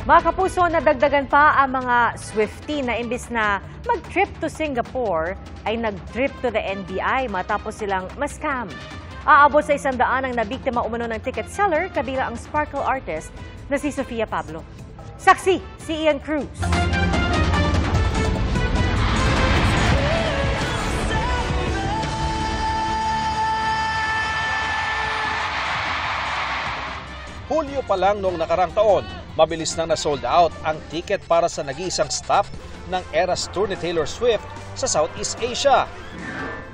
Mga kapuso, nadagdagan pa ang mga Swiftie na imbis na mag-trip to Singapore ay nag-trip to the NBI matapos silang ma-scam. Aabot sa 100 ang nabiktima umano ng ticket seller kabilang ang sparkle artist na si Sofia Pablo. Saksi si Ian Cruz. Hulyo pa lang noong nakarang taon, mabilis nang na-sold out ang ticket para sa nag-iisang stop ng Eras Tour ni Taylor Swift sa Southeast Asia.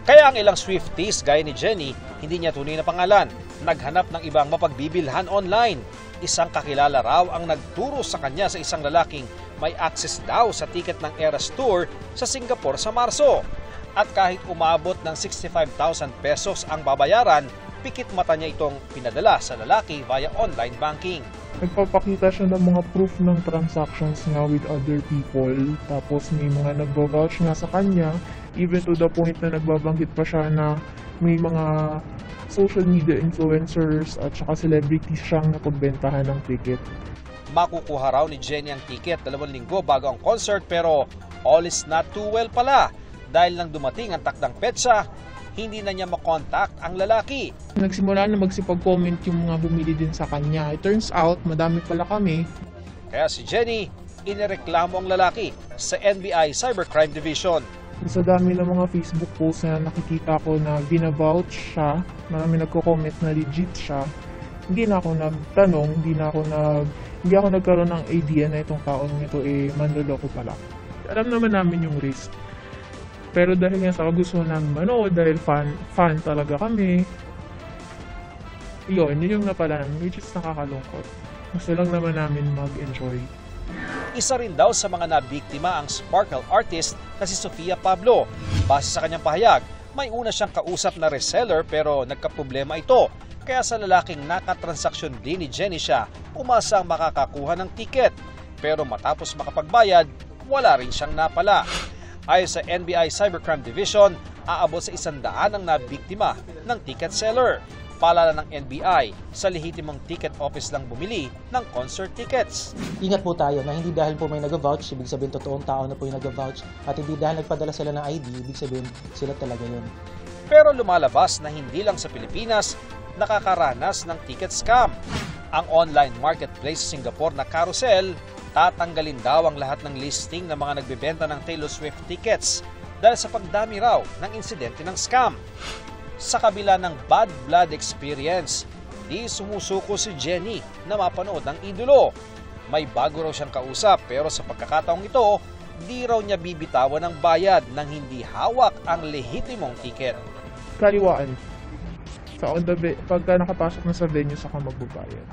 Kaya ang ilang Swifties gaya ni Jenny, hindi niya tunay na pangalan, naghanap ng ibang mapagbibilhan online. Isang kakilala raw ang nagturo sa kanya sa isang lalaking may access daw sa ticket ng Eras Tour sa Singapore sa Marso. At kahit umabot ng 65,000 pesos ang babayaran, pikit mata niya itong pinadala sa lalaki via online banking. Nagpapakita siya ng mga proof ng transactions niya with other people. Tapos may mga nagbo-vouch nga sa kanya, even to the point na nagbabanggit pa siya na may mga social media influencers at saka celebrities siyang napagbentahan ng ticket. Makukuha raw ni Jenny ang ticket 2 linggo bago ang concert, pero all is not too well pala. Dahil nang dumating ang takdang petsa, hindi na niya makontak ang lalaki. Nagsimula na magsipag-comment yung mga bumili din sa kanya. It turns out, madami pala kami. Kaya si Jenny, inireklamo ang lalaki sa NBI Cybercrime Division. Sa dami ng mga Facebook posts na nakikita ko na binavouch siya, marami nagko-comment na legit siya, hindi na ako nagtanong, hindi ako nagkaroon ng idea na itong taong ito manloloko pala. Alam naman namin yung risk. Pero dahil nga sa gusto namin manood, dahil fan talaga kami, yun yung napala namin, which is nakakalungkot. Gusto lang naman namin mag-enjoy. Isa rin daw sa mga nabiktima ang sparkle artist na si Sofia Pablo. Base sa kanyang pahayag, may una siyang kausap na reseller pero nagkaproblema ito. Kaya sa lalaking nakatransaksyon din ni Jenny siya, umasang makakakuha ng ticket. Pero matapos makapagbayad, wala rin siyang napala. Ayon sa NBI Cybercrime Division, aabot sa 100 ang nabiktima ng ticket seller. Paalala ng NBI, sa lehitimong ticket office lang bumili ng concert tickets. Ingat po tayo na hindi dahil po may nag-vouch, ibig sabihin totoong tao na po yung nag-vouch, at hindi dahil nagpadala sila ng ID, ibig sabihin sila talaga yun. Pero lumalabas na hindi lang sa Pilipinas nakakaranas ng ticket scam. Ang online marketplace sa Singapore na Carousel, tatanggalin daw ang lahat ng listing ng mga nagbebenta ng Taylor Swift tickets dahil sa pagdami raw ng insidente ng scam. Sa kabila ng bad blood experience, di sumusuko si Jenny na mapanood ng idolo. May bago raw siyang kausap pero sa pagkakataong ito, di raw niya bibitawan ng bayad nang hindi hawak ang lehitimong ticket. Kaliwaan. Pagka nakapasok na sa venue, saka magbabayad.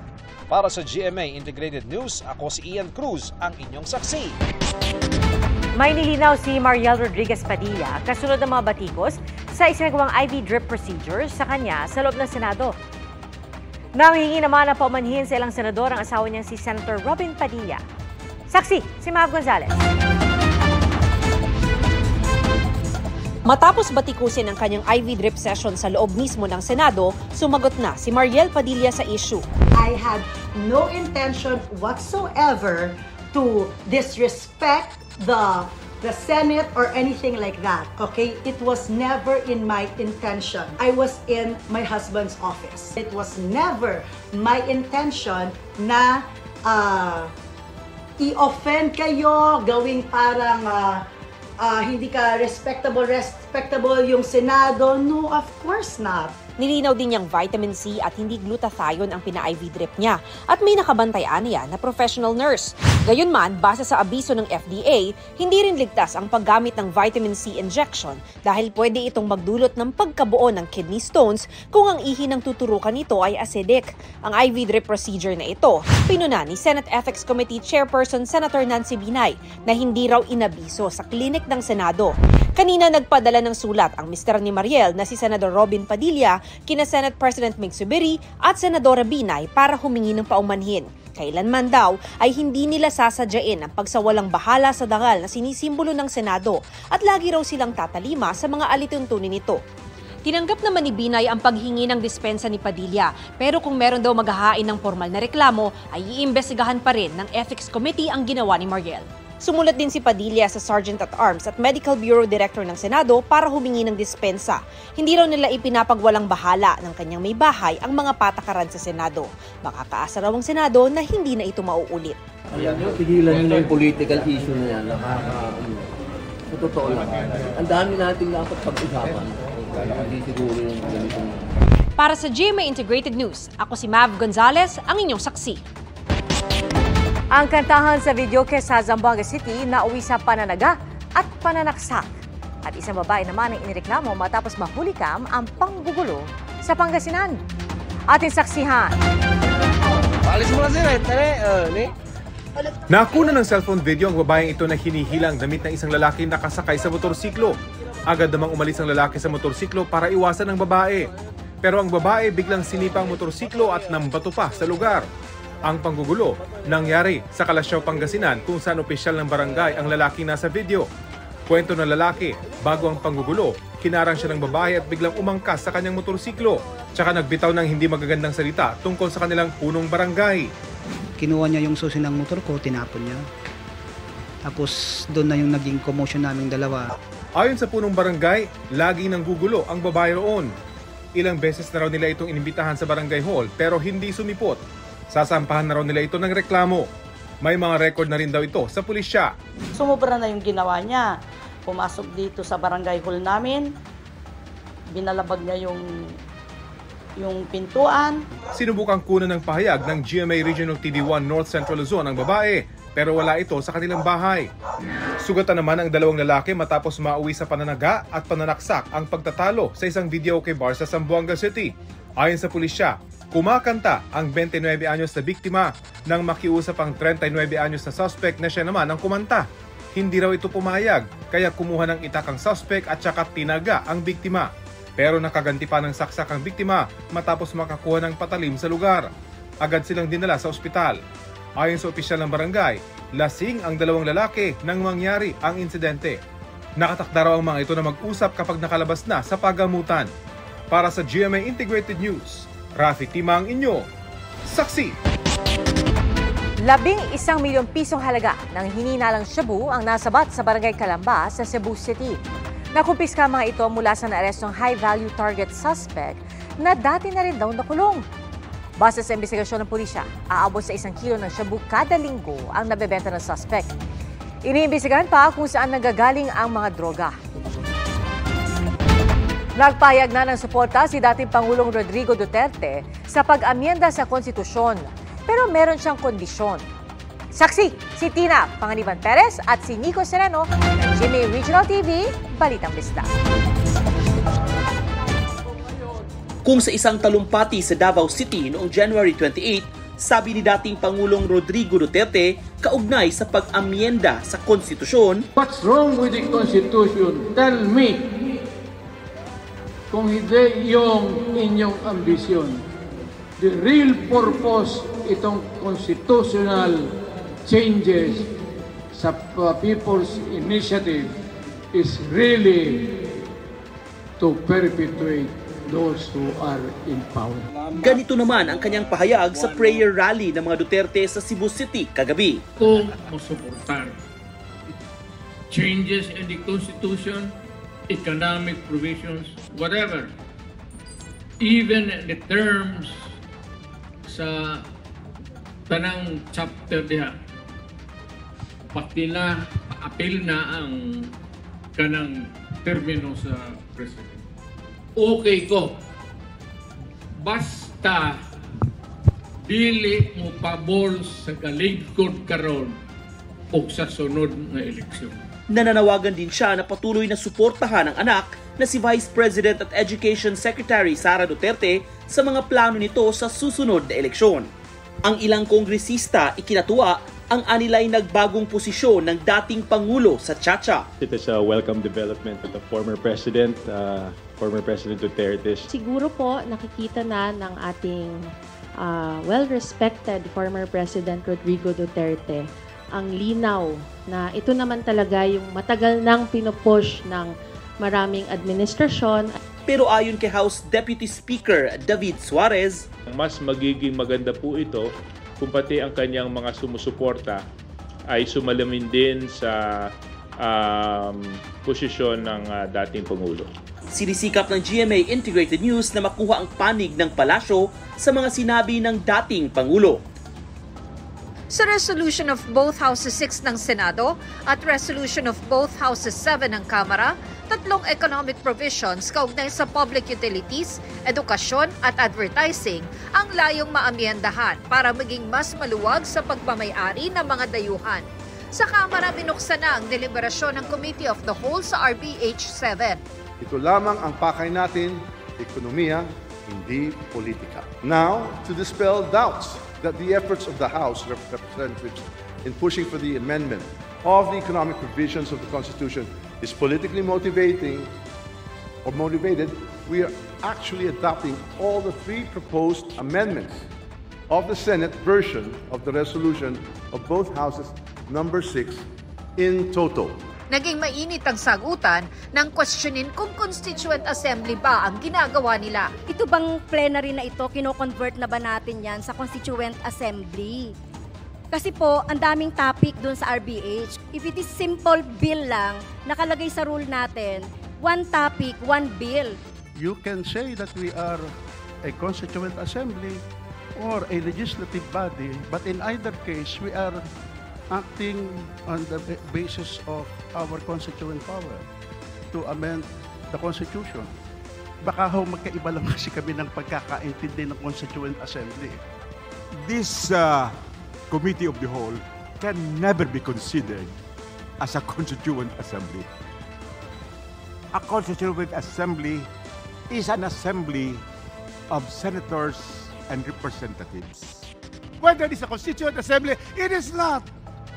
Para sa GMA Integrated News, ako si Ian Cruz, ang inyong saksi. May nilinaw si Mariel Rodriguez Padilla kasunod ng mga batikos sa isinagawang IV drip procedure sa kanya sa loob ng Senado. Nanghingi naman na paumanhin sa ilang senador ang asawa niyang si Senator Robin Padilla. Saksi, si Mav Gonzalez. Matapos batikusin ang kanyang IV drip session sa loob mismo ng Senado, sumagot na si Mariel Padilla sa issue. I had no intention whatsoever to disrespect the Senate or anything like that, okay? It was never in my intention. I was in my husband's office. It was never my intention na i-offend kayo, gawing parang hindi ka respectable yung Senado. No, of course not. Nilinaw din niyang vitamin C at hindi glutathione ang pina-IV drip niya at may nakabantay niya na professional nurse. Gayunman, base sa abiso ng FDA, hindi rin ligtas ang paggamit ng vitamin C injection dahil pwede itong magdulot ng pagkabuo ng kidney stones kung ang ihi ng tuturukan nito ay acidic. Ang IV drip procedure na ito, pinuna ni Senate Ethics Committee Chairperson Senator Nancy Binay na hindi raw inabiso sa klinik ng Senado. Kanina nagpadala ng sulat ang mister ni Mariel na si Senador Robin Padilla kina Senate President Mig Zubiri at Senadora Binay para humingi ng paumanhin. Kailanman daw ay hindi nila sasadyain ang pagsawalang bahala sa dangal na sinisimbolo ng Senado at lagi raw silang tatalima sa mga alituntunin nito. Tinanggap naman ni Binay ang paghingi ng dispensa ni Padilla, pero kung meron daw maghahain ng formal na reklamo, ay iimbestigahan pa rin ng Ethics Committee ang ginawa ni Mariel. Sumulat din si Padilla sa Sergeant-at-Arms at Medical Bureau Director ng Senado para humingi ng dispensa. Hindi raw nila ipinapagwalang bahala ng kanyang may bahay ang mga patakaran sa Senado. Makakaasa raw ang Senado na hindi na ito mauulit. Ayan nyo, pigilan nyo yung political issue na yan. Sa totoo lang. Ang dami nating dapat pag-usapan. Hindi siguro yung ganitong... Para sa GMA Integrated News, ako si Mav Gonzalez, ang inyong saksi. Ang kantahan sa videoke sa Zamboanga City na uwi sa pananaga at pananaksak. At isang babae naman ang inireklamo matapos mahulikam ang panggugulo sa Pangasinan. Ating saksihan. Alis mo na sila, Nakuna ng cellphone video ang babaeng ito na hinihilang damit ng isang lalaki nakasakay sa motorsiklo. Agad namang umalis ang lalaki sa motorsiklo para iwasan ang babae. Pero ang babae biglang sinipa ang motorsiklo at nambato pa sa lugar. Ang panggugulo nangyari sa Kalasyaw, Pangasinan kung saan opisyal ng barangay ang lalaki nasa video. Kwento ng lalaki, bago ang panggugulo, kinarang siya ng babae at biglang umangkas sa kanyang motorsiklo. Tsaka nagbitaw ng hindi magagandang salita tungkol sa kanilang punong barangay. Kinuha niya yung susi ng motor ko, tinapon niya. Tapos doon na yung naging commotion naming dalawa. Ayon sa punong barangay, laging nanggugulo ang babae roon. Ilang beses na raw nila itong inimbitahan sa barangay hall pero hindi sumipot. Sasampahan na raw nila ito ng reklamo. May mga record na rin daw ito sa pulisya. Sumobra na yung ginawa niya. Pumasok dito sa barangay hall namin. Binalabag niya yung pintuan. Sinubukang kunan ng pahayag ng GMA Regional TD1 North Central Luzon ang babae pero wala ito sa kanilang bahay. Sugatan naman ang dalawang lalaki matapos mauwi sa pananaga at pananaksak ang pagtatalo sa isang videoke bar sa Zamboanga City. Ayon sa pulisya, kumakanta ang 29 anyos na biktima nang makiusap ang 39 anyos na suspect na siya naman ang kumanta. Hindi raw ito pumayag kaya kumuha ng itak ang suspect at saka tinaga ang biktima. Pero nakaganti pa ng saksak ang biktima matapos makakuha ng patalim sa lugar. Agad silang dinala sa ospital. Ayon sa opisyal ng barangay, lasing ang dalawang lalaki nang mangyari ang insidente. Nakatakda raw ang mga ito na mag-usap kapag nakalabas na sa pagamutan. Para sa GMA Integrated News, Rafi Timang inyo, saksi. 11 milyong pisong halaga ng hininalang shabu ang nasabat sa Barangay Calamba sa Cebu City. Nakumpiska mga ito mula sa naarestong high-value target suspect na dati na rin daw nakulong. Base sa investigasyon ng pulisya, aabot sa 1 kilo ng shabu kada linggo ang nabebenta ng suspect. Iniimbestigahan pa kung saan nanggagaling ang mga droga. Nagpahayag na ng suporta si dating Pangulong Rodrigo Duterte sa pag-amyenda sa konstitusyon. Pero meron siyang kondisyon. Saksi, si Tina Panganiban Perez at si Nico Sereno ng GMA Regional TV, Balitang Bisda. Kung sa isang talumpati sa Davao City noong January 28, sabi ni dating Pangulong Rodrigo Duterte kaugnay sa pag-amyenda sa konstitusyon. What's wrong with the Constitution? Tell me. Kung hindi yung inyong ambisyon. The real purpose itong constitutional changes sa People's Initiative is really to perpetuate those who are in power. Ganito naman ang kanyang pahayag sa prayer rally ng mga Duterte sa Cebu City kagabi. Kung masuportar changes in the Constitution, economic provisions, whatever, even the terms sa tanang chapter diha, pati na apil na ang kanang termino sa president. Okay ko. Basta dili mo pabor sa kaligkod karon o sa sunod na eleksyon. Nananawagan din siya na patuloy na suportahan ang anak na si Vice President at Education Secretary Sara Duterte sa mga plano nito sa susunod na eleksyon. Ang ilang kongresista ikinatuwa ang anilay nagbagong posisyon ng dating Pangulo sa Chacha. It is a welcome development of the former President Duterte. Siguro po nakikita na ng ating well-respected former President Rodrigo Duterte ang linaw na ito naman talaga yung matagal nang pinupush ng maraming administrasyon. Pero ayon kay House Deputy Speaker David Suarez, mas magiging maganda po ito kung pati ang kanyang mga sumusuporta ay sumalamin din sa posisyon ng dating Pangulo. Sinisikap ng GMA Integrated News na makuha ang panig ng palasyo sa mga sinabi ng dating Pangulo. Sa resolution of both Houses 6 ng Senado at resolution of both Houses 7 ng Kamara, 3 economic provisions kaugnay sa public utilities, edukasyon at advertising ang layong maamyendahan para maging mas maluwag sa pagmamay-ari ng mga dayuhan. Sa Kamara, binuksan na ang deliberasyon ng Committee of the Whole sa RBH 7. Ito lamang ang pakay natin, ekonomiya, hindi politika. Now, to dispel doubts that the efforts of the House of Representatives in pushing for the amendment of the economic provisions of the Constitution is politically motivated, we are actually adopting all the 3 proposed amendments of the Senate version of the resolution of both Houses number 6 in total. Naging mainit ang sagutan ng questionin kung Constituent Assembly ba ang ginagawa nila. Ito bang plenary na ito, kino-convert na ba natin yan sa Constituent Assembly? Kasi po, ang daming topic dun sa RBH. If it is simple bill lang, nakalagay sa rule natin, 1 topic, 1 bill. You can say that we are a Constituent Assembly or a legislative body, but in either case, we are acting on the basis of our constituent power to amend the Constitution. Baka magkaiba lang kasi kami ng pagkakaintindi ng Constituent Assembly. This Committee of the Whole can never be considered as a Constituent Assembly. A Constituent Assembly is an assembly of senators and representatives. Whether it is a Constituent Assembly, it is not.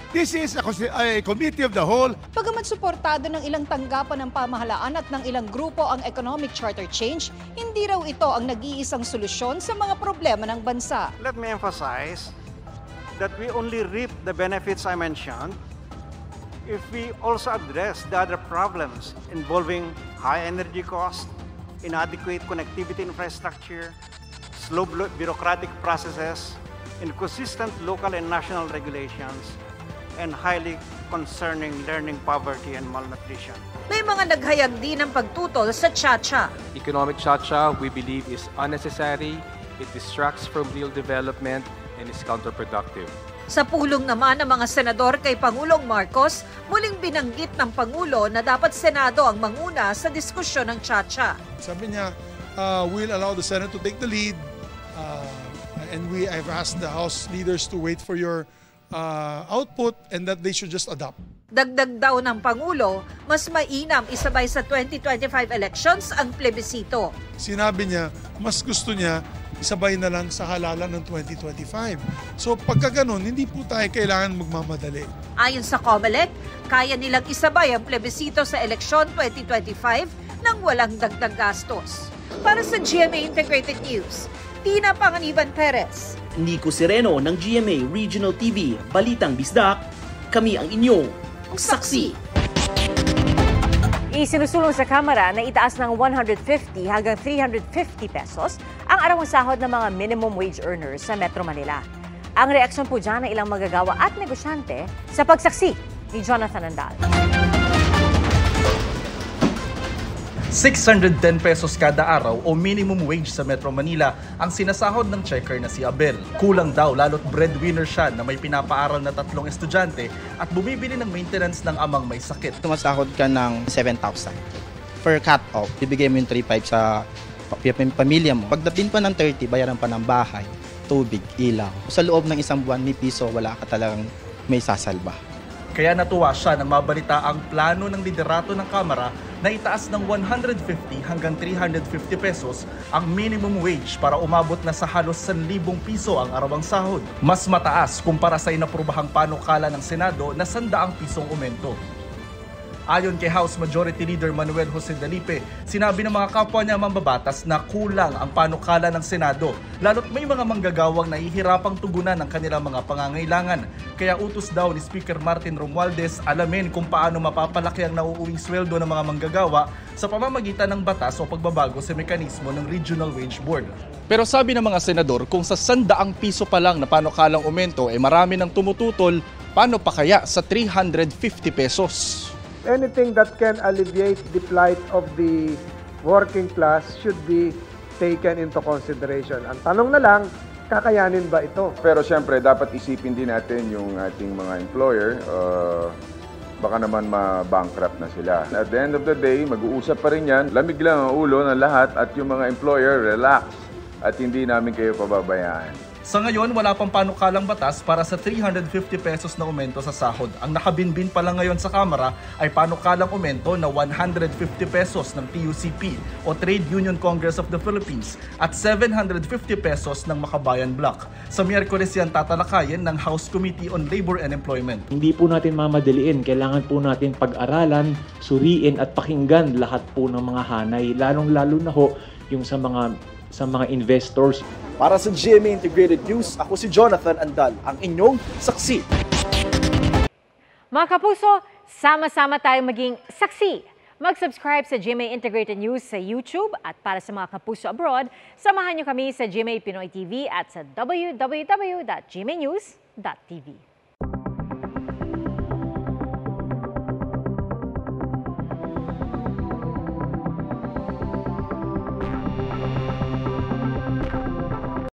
This is a Committee of the Whole. Bagamat suportado ng ilang tanggapan ng pamahalaan at ng ilang grupo ang economic charter change, hindi raw ito ang nag-iisang solusyon sa mga problema ng bansa. Let me emphasize that we only reap the benefits I mentioned if we also address the other problems involving high energy cost, inadequate connectivity infrastructure, slow bureaucratic processes, inconsistent local and national regulations, and highly concerning learning poverty and malnutrition. May mga naghayag din ng pagtutol sa Chacha. Economic Chacha, we believe, is unnecessary, it distracts from real development, and is counterproductive. Sa pulong naman ng mga senador kay Pangulong Marcos, muling binanggit ng Pangulo na dapat Senado ang manguna sa diskusyon ng Chacha. Sabi niya, we'll allow the Senate to take the lead, and I've asked the House leaders to wait for your output and that they should just adopt. Dagdag daw ng Pangulo, mas mainam isabay sa 2025 elections ang plebisito. Sinabi niya, mas gusto niya isabay na lang sa halalan ng 2025. So pagka ganun, hindi po tayo kailangan magmamadali. Ayon sa COMELEC, kaya nilang isabay ang plebisito sa eleksyon 2025 nang walang dagdag gastos. Para sa GMA Integrated News, Tina Panganiban Perez. Nico Sereno ng GMA Regional TV, Balitang Bisdak, kami ang inyong saksi. Isinusulong sa Kamara na itaas ng 150 hanggang 350 pesos ang arawang sahod ng mga minimum wage earners sa Metro Manila. Ang reaksyon po dyan ng ilang magagawa at negosyante sa pagsaksi ni Jonathan Andal. 610 pesos kada araw o minimum wage sa Metro Manila ang sinasahod ng checker na si Abel. Kulang daw lalo't breadwinner siya na may pinapaaral na 3 estudyante at bumibili ng maintenance ng amang may sakit. Tumasahod ka ng 7,000 per cut-off. Bibigay mo yung 3,500 sa pamilya mo. Pagdating pa ng 30, bayaran pa ng bahay, tubig, ilaw. Sa loob ng isang buwan, ni piso, wala ka talagang may sasalba. Kaya natuwa siya nang mabalita ang plano ng liderato ng Kamara na itaas ng 150 hanggang 350 pesos ang minimum wage para umabot na sa halos 1,000 piso ang arawang sahod. Mas mataas kumpara sa inaprubahang panukala ng Senado na 100 pisong aumento. Ayon kay House Majority Leader Manuel Jose Dalipe, sinabi ng mga kapwa niya mambabatas na kulang ang panukala ng Senado, lalo't may mga manggagawang nahihirapang tugunan ng kanilang mga pangangailangan. Kaya utos daw ni Speaker Martin Romualdez alamin kung paano mapapalaki ang nauuwing sweldo ng mga manggagawa sa pamamagitan ng batas o pagbabago sa mekanismo ng Regional Wage Board. Pero sabi ng mga senador, kung sa 100 piso pa lang na panukalang aumento ay marami nang tumututol, paano pa kaya sa 350 pesos? Anything that can alleviate the plight of the working class should be taken into consideration. Ang tanong na lang, kakayanin ba ito? Pero siyempre, dapat isipin din natin yung ating mga employer. Baka naman ma-bankrupt na sila. At the end of the day, mag-uusap pa rin yan. Lamig lang ang ulo ng lahat at yung mga employer, relax. At hindi namin kayo pababayaan. Sa ngayon, wala pang panukalang batas para sa 350 pesos na aumento sa sahod. Ang nakabinbin pa lang ngayon sa Kamara ay panukalang aumento na 150 pesos ng TUCP o Trade Union Congress of the Philippines at 750 pesos ng Makabayan Bloc. Sa Miyerkules yan tatalakayin ng House Committee on Labor and Employment. Hindi po natin mamadaliin. Kailangan po natin pag-aralan, suriin at pakinggan lahat po ng mga hanay. Lalong-lalo na ho yung sa mga investors. Para sa GMA Integrated News, ako si Jonathan Andal, ang inyong saksi. Mga kapuso, sama-sama tayong maging saksi. Mag-subscribe sa GMA Integrated News sa YouTube at para sa mga kapuso abroad, samahan niyo kami sa GMA Pinoy TV at sa www.gmanews.tv.